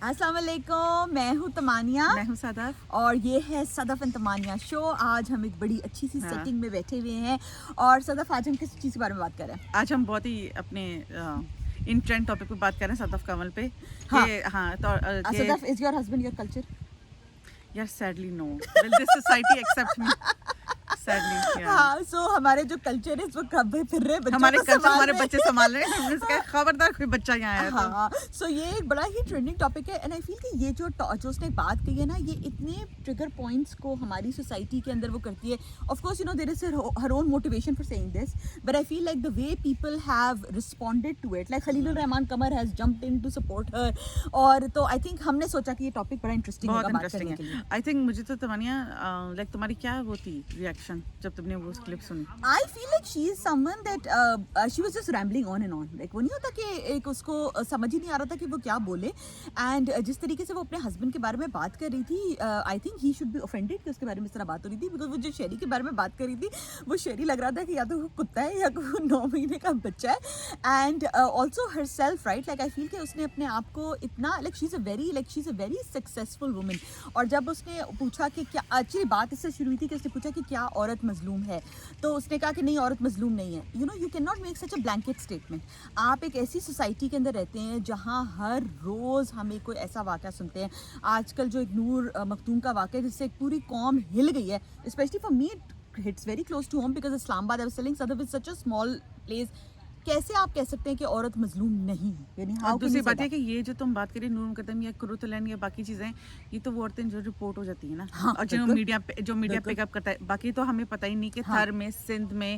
السلام علیکم، میں ہوں تمانیہ، میں ہوں صدف، اور یہ ہے صدف اینڈ تمانیہ شو. آج ہم ایک بڑی اچھی سی ہاں. سیٹنگ میں بیٹھے ہوئے ہیں. اور صدف، آج ہم کس چیز کے بارے میں بات کر رہے ہیں؟ آج ہم بہت ہی اپنے ان ٹرینڈ ٹاپک پہ بات کر رہے ہیں صدف کنول پہ. ہاں. تو Sadaf, is your husband your culture? یار sadly no, will this society accept me sadly. ہاں، سو ہمارے جو کلچر ہے اس وہ کبھی پھر رہے بچوں ہمارے کو کلچر سنبھال ہمارے رہے. بچے سنبھال رہے ہیں. ہم نے کہا خبردار کوئی بچہ یہاں آیا تو. ہاں، سو یہ ایک بڑا ہی ٹرینڈنگ ٹاپک ہے. اینڈ آئی فیل کہ یہ جو اس نے بات کہی ہے نا، یہ اتنے ٹریگر پوائنٹس کو ہماری سوسائٹی کے اندر وہ کرتی ہے. Of course there is her own motivation for seeing this, but I feel like the way people have responded to it, like Khalil ur-Rehman Qamar has jumped in to support her. اور تو I think ہم نے سوچا کہ یہ ٹاپک بڑا interesting بہت ہوگا بات انٹرسٹنگ کرنے کے لیے. ہے. آئی تھنک مجھے تو تمانیہ لائک تمہاری کیا وہ تھی ریئیکشن جب تم نے وہ کلپ سنی؟ I feel like she is someone that she was just rambling on and on. Like وہ نہیں ہوتا کہ ایک اس کو سمجھ ہی نہیں آ رہا تھا کہ وہ کیا بولے. اینڈ جس طریقے سے وہ اپنے ہسبینڈ کے بارے میں بات کر رہی تھی، I think he should be offended کہ اس کے بارے میں اس طرح بات ہو رہی تھی. بیکاز وہ جو شیری کے بارے میں بات کر رہی تھی، وہ شیری لگ رہا تھا کہ یا تو وہ کتا ہے یا وہ 9 مہینے کا بچہ ہے. And also her self right, like I feel کہ اس نے اپنے آپ کو اتنا like she is a very successful woman. اور جب اس نے پوچھا کہ کیا، ایکچولی بات اس سے شروع ہوئی تھی کہ اس نے پوچھا کہ کیا عورت مظلوم ہے، تو اس نے کہا کہ نہیں، عورت مظلوم نہیں ہے. You can not make such a blanket statement. آپ ایک ایسی سوسائٹی کے اندر رہتے ہیں جہاں ہر روز ہمیں کوئی ایسا واقعہ سنتے ہیں. آج کل جو ایک نور مختوم کا واقعہ ہے جس سے ایک پوری قوم ہل گئی ہے، especially for me it hits very close to home because Islamabad I was telling Sadaf is such a small place. کیسے آپ کہہ سکتے ہیں کہ عورت مظلوم نہیں؟ یعنی اور دوسری بات یہ کہ یہ جو تم بات کری نور مقدم یا کروتلین یا باقی چیزیں، یہ تو وہ عورتیں جو رپورٹ ہو جاتی ہیں نا، اور جو میڈیا پک اپ کرتا ہے. باقی تو ہمیں پتہ ہی نہیں کہ تھر میں، سندھ میں،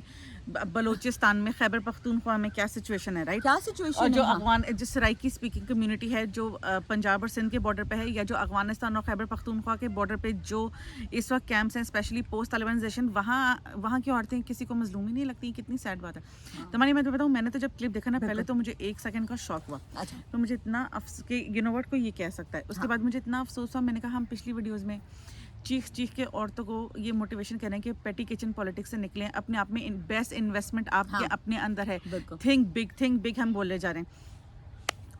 بلوچستان میں، خیبر پختونخوا میں کیا سچویشن ہے، رائٹ؟ کیا سچویشن ہے. اور جو افغان جو سرائکی اسپیکنگ کمیونٹی ہے جو پنجاب اور سندھ کے بارڈر پہ ہے، یا جو افغانستان اور خیبر پختونخوا کے بارڈر پہ جو اس وقت کیمپس ہیں، اسپیشلی پوسٹ طالبانائزیشن، وہاں کی عورتیں کسی کو مظلوم ہی نہیں لگتی. کتنی سیڈ بات ہے. تمہاری میں تو بتاؤں، میں نے تو جب کلپ دیکھا نا، پہلے تو مجھے 1 سیکنڈ کا شوق ہوا. تو مجھے اتنا افسوس کہ یو نو واٹ کوئی یہ کہہ سکتا ہے. اس کے بعد مجھے اتنا افسوس ہوا. میں نے کہا ہم پچھلی ویڈیوز میں چیخ کے عورتوں کو یہ موٹیویشن کر رہے ہیں کہ پیٹی کچن پالیٹکس سے نکلیں، اپنے آپ میں بیسٹ انویسٹمنٹ آپ کے اپنے اندر ہے. تھنک بگ ہم بولے جا رہے ہیں.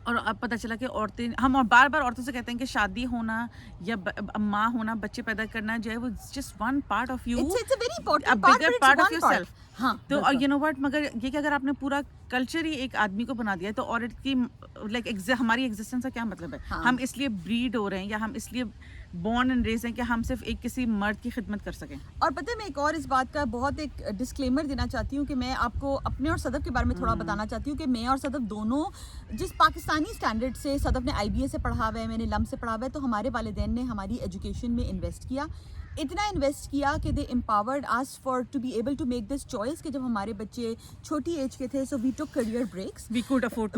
اور اب پتہ چلا کہ عورتیں، ہم اور بار عورتوں سے کہتے ہیں کہ شادی ہونا یا ماں ہونا، بچے پیدا کرنا جو ہے وہ just one part of you, bigger part of your self. تو یو نو واٹ، مگر یہ کہ اگر آپ نے پورا کلچر ہی ایک آدمی کو بنا دیا تو عورت کی لائک ہماری ایگزسٹنس کا کیا مطلب ہے؟ ہم اس لیے بریڈ ہو رہے ہیں یا ہم اس لیے بورن اینڈ ریز ہیں کہ ہم صرف ایک کسی مرد کی خدمت کر سکیں. اور پتہ ہے، میں ایک اور اس بات کا بہت ایک ڈسکلیمر دینا چاہتی ہوں کہ میں آپ کو اپنے اور صدف کے بارے میں تھوڑا بتانا چاہتی ہوں کہ میں اور صدف دونوں جس پاکستانی اسٹینڈرڈ سے، صدف نے IBA سے پڑھا ہوا ہے، میں نے لم سے پڑھا ہوا ہے، تو ہمارے والدین نے ہماری ایجوکیشن میں انویسٹ کیا. اتنا انویسٹ کیا کہ they empowered us for to be able to make this choice کہ جب ہمارے بچے چھوٹی ایج کے تھے، so we took career breaks. We could afford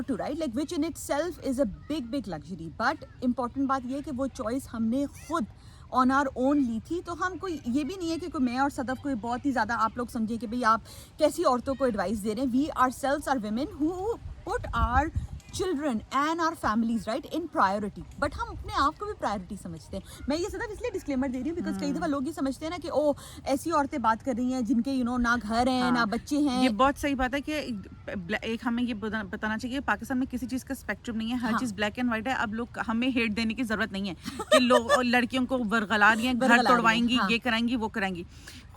to right, like which in itself is a big luxury. But important بات یہ ہے کہ وہ چوائس ہم نے خود آن آر اون لی تھی. تو ہم کوئی یہ بھی نہیں ہے کہ کوئی میں اور صدف کوئی بہت ہی زیادہ آپ لوگ سمجھیں کہ بھئی آپ کیسی عورتوں کو ایڈوائس دے رہے ہیں. We ourselves our women who put our children and our families right in priority. But ہم اپنے آپ کو بھی پرائیورٹی سمجھتے ہیں. میں یہ صدف اس لیے ڈسکلیمر دے رہی ہوں بیکاز کئی دفعہ لوگ یہ سمجھتے ہیں نا کہ او ایسی عورتیں بات کر رہی ہیں جن کے نہ گھر ہیں نہ بچے ہیں. یہ بہت صحیح بات ہے کہ ایک ہمیں یہ بتانا چاہیے کہ پاکستان میں کسی چیز کا اسپیکٹرم نہیں ہے، ہر چیز بلیک اینڈ وائٹ ہے. اب لوگ ہمیں ہیٹ دینے کی ضرورت نہیں ہے کہ لوگ لڑکیوں کو ورغلا رہی ہیں، گھر توڑوائیں گی، یہ کرائیں گی، وہ کرائیں گی.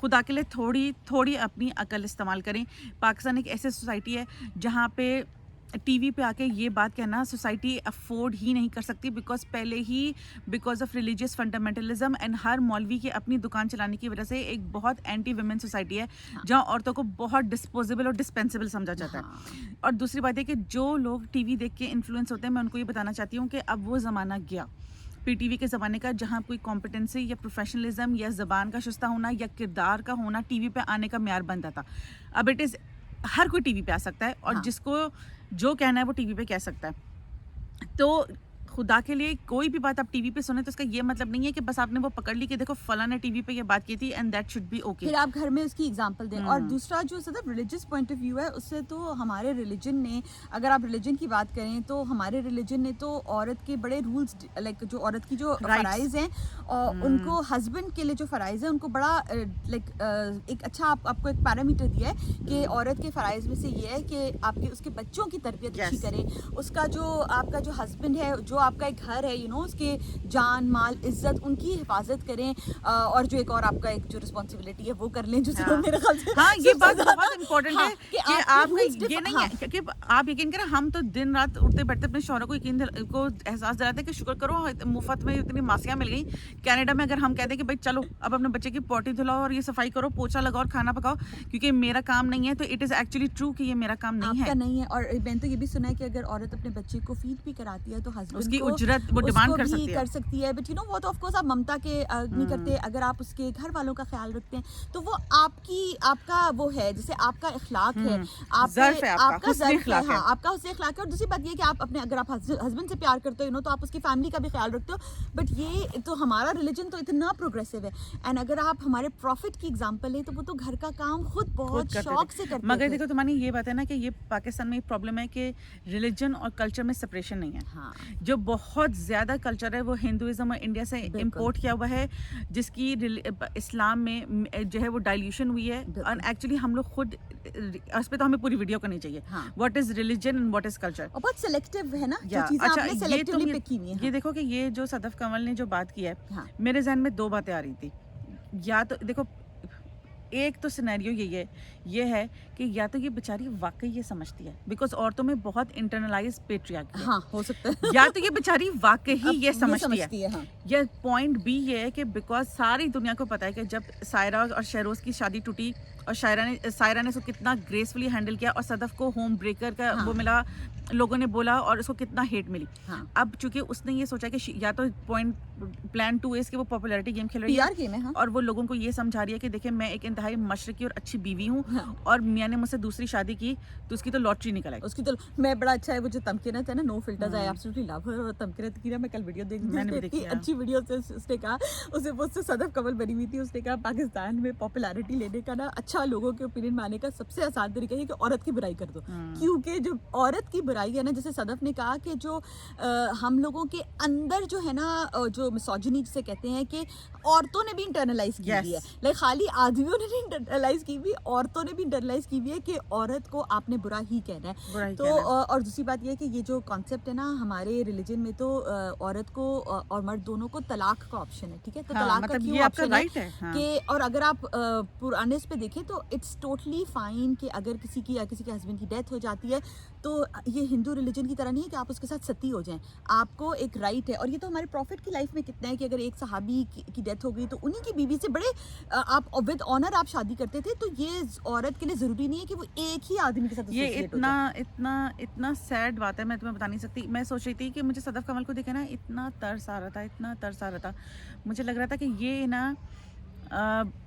خدا کے لیے تھوڑی اپنی عقل استعمال کریں. پاکستان ایک ایسی سوسائٹی ہے جہاں پہ ٹی وی پہ آ کے یہ بات کہنا سوسائٹی افورڈ ہی نہیں کر سکتی، because of religious fundamentalism and her مولوی کی اپنی دکان چلانے کی وجہ سے ایک بہت اینٹی ویمن سوسائٹی ہے جہاں عورتوں کو بہت ڈسپوزیبل اور ڈسپینسیبل سمجھا جاتا ہے. اور دوسری بات ہے کہ جو لوگ ٹی وی دیکھ کے انفلوئنس ہوتے ہیں، میں ان کو یہ بتانا چاہتی ہوں کہ اب وہ زمانہ گیا PTV کے زمانے کا جہاں کوئی کمپٹنسی یا پروفیشنلزم یا زبان کا شستہ ہونا یا کردار کا ہونا ٹی وی پہ آنے کا معیار بنتا تھا. اب اٹ از ہر کوئی ٹی وی پہ آ سکتا ہے اور جس کو جو کہنا ہے وہ ٹی وی پہ کہہ سکتا ہے. تو خدا کے لیے کوئی بھی بات آپ ٹی وی پہ سنیں تو اس کا یہ مطلب نہیں ہے کہ بس آپ نے وہ پکڑ لی کہ دیکھو فلاں نے ٹی وی پہ یہ بات کی تھی and that should be okay. پھر آپ گھر میں اس کی ایگزامپل دیں. اور دوسرا جو صدف ریلیجیس پوائنٹ آف ویو ہے، اس سے تو ہمارے ریلیجن نے، اگر آپ ریلیجن کی بات کریں تو ہمارے ریلیجن نے تو عورت کے بڑے رولس، لائک جو عورت کی جو فرائض ہیں اور ان کو ہسبینڈ کے لیے جو فرائض ہیں ان کو بڑا لائک ایک اچھا آپ کو ایک پیرامیٹر دیا ہے کہ عورت کے فرائض میں سے یہ ہے کہ آپ کے اس کے بچوں کی تربیت اچھی کریں. اس کا جو آپ کا جو ہسبینڈ ہے جو آپ کا ایک گھر ہے, اس کے جان مال عزت ان کی حفاظت کریں, اور جو ایک اور آپ کا ایک جو رسپانسبلٹی ہے وہ کر لیں, جو میرے خیال سے ہاں یہ بات بہت امپورٹنٹ ہے کہ آپ کا یہ نہیں ہے, کیونکہ آپ یقین کریں ہم تو دن رات اٹھتے بیٹھتے اپنے شوہروں کو کو احساس دلاتے ہیں کہ شکر کرو مفت میں اتنی ماسیاں مل گئی. کینیڈا میں اگر ہم کہتے ہیں کہ بھائی چلو اب اپنے بچے کی پوٹی دھلاؤ اور یہ صفائی کرو, پوچھا لگاؤ اور کھانا پکاؤ کیونکہ میرا کام نہیں ہے, تو اٹ از ایکچولی ٹرو کہ یہ میرا کام نہیں ہے, آپ کا نہیں ہے. اور میں نے تو یہ بھی سنا ہے کہ اگر عورت اپنے بچے کو فیڈ بھی کراتی ہے تو ہسبینڈ اس کی اجرت وہ ڈیمانڈ کر سکتی ہے. بٹ وہ تو آف کورس آپ ممتا کے نہیں کرتے, اگر آپ اس کے گھر والوں کا خیال رکھتے ہیں تو وہ آپ کا وہ ہے, جیسے آپ کا اخلاق ہے, آپ کا ظرف ہے, ہاں آپ کا حسن اخلاق ہے. اور دوسری بات یہ کہ آپ اپنے اگر آپ ہسبینڈ سے پیار کرتے ہو تو آپ اس کی فیملی کا بھی خیال رکھتے ہو. بٹ یہ تو ہمارا ریلیجن تو اتنا پروگریسو ہے, اینڈ اگر آپ ہمارے پروفٹ کی ایگزامپل لیں تو وہ تو گھر کا کام خود بہت شوق سے کرتے. مگر دیکھو تمہاری یہ بات ہے نا کہ یہ پاکستان میں پرابلم ہے کہ ریلیجن اور کلچر میں سپریشن نہیں ہے. جو بہت زیادہ کلچر ہے وہ ہندوازم اور انڈیا سے امپورٹ کیا ہوا ہے, جس کی اسلام میں جو ہے وہ ڈائلیوشن ہوئی ہے. اور ایکچولی ہم لوگ خود اس پہ تو ہمیں پوری ویڈیو کرنی چاہیے, what is religion and what is culture. بہت سلیکٹیو ہے نا جو چیزیں آپ نے سلیکٹیولی پک کی ہوئی ہیں. یہ دیکھو کہ یہ جو صدف کنول نے جو بات کی ہے, میرے ذہن میں دو باتیں آ رہی تھی. یا تو دیکھو ایک تو سینیریو یہ ہے کہ یا تو یہ بیچاری واقعی یہ سمجھتی ہے, بیکاز عورتوں میں بہت انٹرنلائز پیٹریارکی ہے, ہو سکتا ہے, یا تو یہ بیچاری واقعی یہ سمجھتی ہے. یا پوائنٹ بی یہ ہے کہ بیکاز ساری دنیا کو پتا ہے کہ جب سائرہ اور شہروز کی شادی ٹوٹی اور سائرہ نے اس کو کتنا گریسفلی ہینڈل کیا, اور صدف کو ہوم بریکر کا وہ ملا, لوگوں نے بولا, اور اس کو کتنا ہیٹ ملی. اب چونکہ اس نے یہ سوچا کہ یا تو پلان 2 اس کہ وہ پاپولیرٹی گیم کھیل رہی ہے اور وہ لوگوں کو یہ سمجھا رہی ہے کہ دیکھیں میں ایک انتہائی مشرقی اور اچھی بیوی ہوں, اور میاں نے مجھ سے دوسری شادی کی تو اس کی تو لاٹری نکل آئی. اس کی تو میں بڑا اچھا ہے وہ جو تمکنت ہے نا, نو فلٹرز, آئی ایبسلیٹلی لو ہر. اور تمکنت کی نا میں کل ویڈیو دیکھ رہی تھی, اچھی ویڈیو سے اس نے کہا, اسے وہ سے صدف کنول بنی ہوئی تھی, اس نے کہا پاکستان میں پاپولیرٹی لینے کا نا اچھا لوگوں کے اوپینین میں آنے کا سب سے آسان طریقہ ہے کہ عورت کی برائی کر دو. کیونکہ جو عورت کی برائی ہے نا, جیسے صدف نے کہا کہ جو ہم لوگوں کے اندر جو ہے نا جو مسوجنی سے کہتے ہیں کہ عورتوں نے بھی انٹرنلائز کی ہوئی ہے, لائک خالی آدمیوں نے بھی انٹرنلائز کی ہوئی, عورتوں نے بھی انٹرنلائز کی ہوئی ہے کہ عورت کو آپ نے برا ہی کہنا ہے. تو اور دوسری بات یہ ہے کہ یہ جو کانسیپٹ ہے نا ہمارے ریلیجن میں, تو عورت کو اور مرد دونوں کو طلاق کا آپشن ہے, ٹھیک ہے, تو طلاق کا کیوں آپشن ہے کہ, اور اگر آپ پرانے اس پہ دیکھیں تو اٹس ٹوٹلی فائن کہ اگر کسی کے ہسبینڈ کی ڈیتھ ہو جاتی ہے تو یہ ہندو ریلیجن کی طرح نہیں ہے کہ آپ اس کے ساتھ ستی ہو جائیں, آپ کو ایک رائٹ ہے. اور یہ تو ہمارے پروفٹ کی لائف میں کتنا ہے کہ اگر ایک صحابی کی ڈیتھ ہو گئی تو انہی کی بیوی سے بڑے آپ ود آنر آپ شادی کرتے تھے. تو یہ عورت کے لیے ضروری نہیں ہے کہ وہ ایک ہی آدمی کے ساتھ ایسوسیٹ ہو جائے. اتنا سیڈ بات ہے, میں تمہیں بتا نہیں سکتی. میں سوچ رہی تھی کہ مجھے صدف کنول کو دیکھا نا اتنا ترس آ رہا تھا, مجھے لگ رہا تھا کہ یہ نا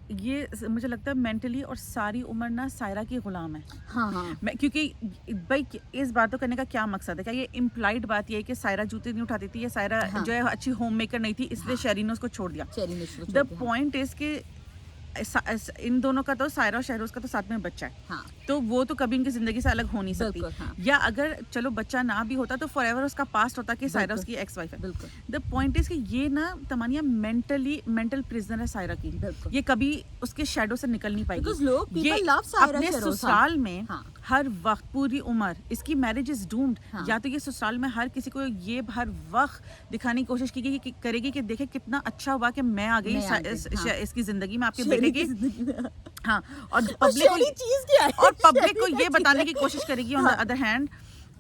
یہ مجھے لگتا ہے مینٹلی اور ساری عمر نا سائرہ کی غلام ہے. کیونکہ بھائی اس باتوں کرنے کا کیا مقصد ہے, کیا یہ امپلائڈ بات یہ ہے کہ سائرہ جوتے نہیں اٹھاتی تھی, یا سائرہ جو ہے اچھی ہوم میکر نہیں تھی اس لیے شہری نے اس کو چھوڑ دیا. دا پوائنٹ از کہ ان دونوں کا تو سائرہ اور شہروز کا تو ساتھ میں بچہ ہے, تو وہ تو کبھی ان کی زندگی سے الگ ہو نہیں سکتی. یا اگر چلو بچہ نہ بھی ہوتا تو فار ایور اس کا پاسٹ ہوتا کہ سائرہ اس کی ایکس وائف ہے. دا پوائنٹ از کہ یہ نا تمانیہ مینٹل پرزنر ہے سائرہ کی, یہ کبھی اس کے شیڈو سے نکل نہیں پائے گی. یہ اپنے سسرال میں ہر وقت پوری عمر, اس کی میرج از ڈومڈ. یا تو یہ سسرال میں ہر کسی کو یہ ہر وقت دکھانے کی کوشش کرے گی کہ دیکھیں کتنا اچھا ہوا کہ میں آ گئی اس کی زندگی میں, آپ کے بیٹے کی. ہاں, اور پبلک کو یہ بتانے کی کوشش کرے گی آن دا ادر ہینڈ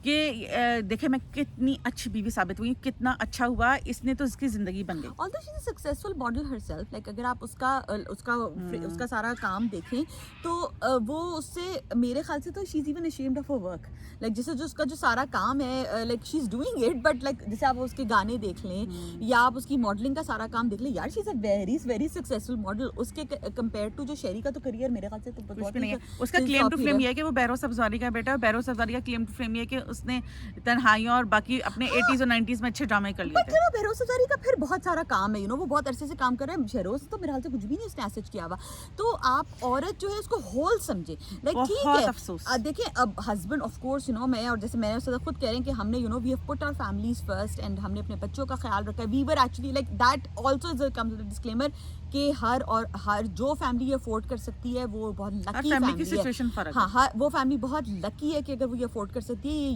کہ دیکھیں میں کتنی اچھی بیوی ثابت ہوئی, کتنا اچھا ہوا, اس نے تو اس کی زندگی بن گئی. although she is a successful model herself, like اگر آپ اس کا سارا کام دیکھیں تو وہ اس سے میرے خیال سے تو she is even ashamed of her work, like جیسے جو اس کا جو سارا کام ہے like she is doing it, but like جیسے آپ اس کے گانے دیکھ لیں یا آپ اس کی ماڈلنگ کا سارا کام دیکھ لیں, یار she is a very very successful model. اس کے کمپیئر ٹو جو شہری کا تو کریئر میرے خیال سے تو کچھ بھی نہیں ہے. اس کا کلیم ٹو فیم یہ ہے کہ وہ بہروز سبزواری کا بیٹا ہے, بہروز سبزواری کا کلیم ٹو فیم یہ ہے کہ اس نے تنہائیوں اور باقی اپنے 80s اور 90s میں اچھے ڈرامے کر لیے تھے. بہروز سبزواری کا پھر بہت سارا کام ہے, وہ بہت عرصے سے کام کر رہے ہیں. شہروز تو میرے خیال سے کچھ بھی نہیں اس نے ایسج کیا ہوا. تو آپ عورت جو ہے اس کو ہول سمجھے, لائک ٹھیک ہے دیکھیں اب ہسبینڈ آف کورس میں اور جیسے میں نے خود کہہ رہے ہیں کہ ہم نے we have put our families first, and ہم نے اپنے بچوں کا خیال رکھا ہے. We were actually like that also as comes disclaimer کہ ہر جو فیملی افورڈ کر سکتی ہے وہ بہت لکی فیملی ہے. ہاں, وہ فیملی بہت لکی ہے کہ اگر وہ یہ افورڈ کر سکتی ہے.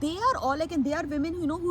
They are all like, and they are women you know who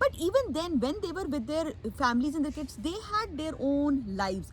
But even then when they were with their families and their kids, they had their own lives.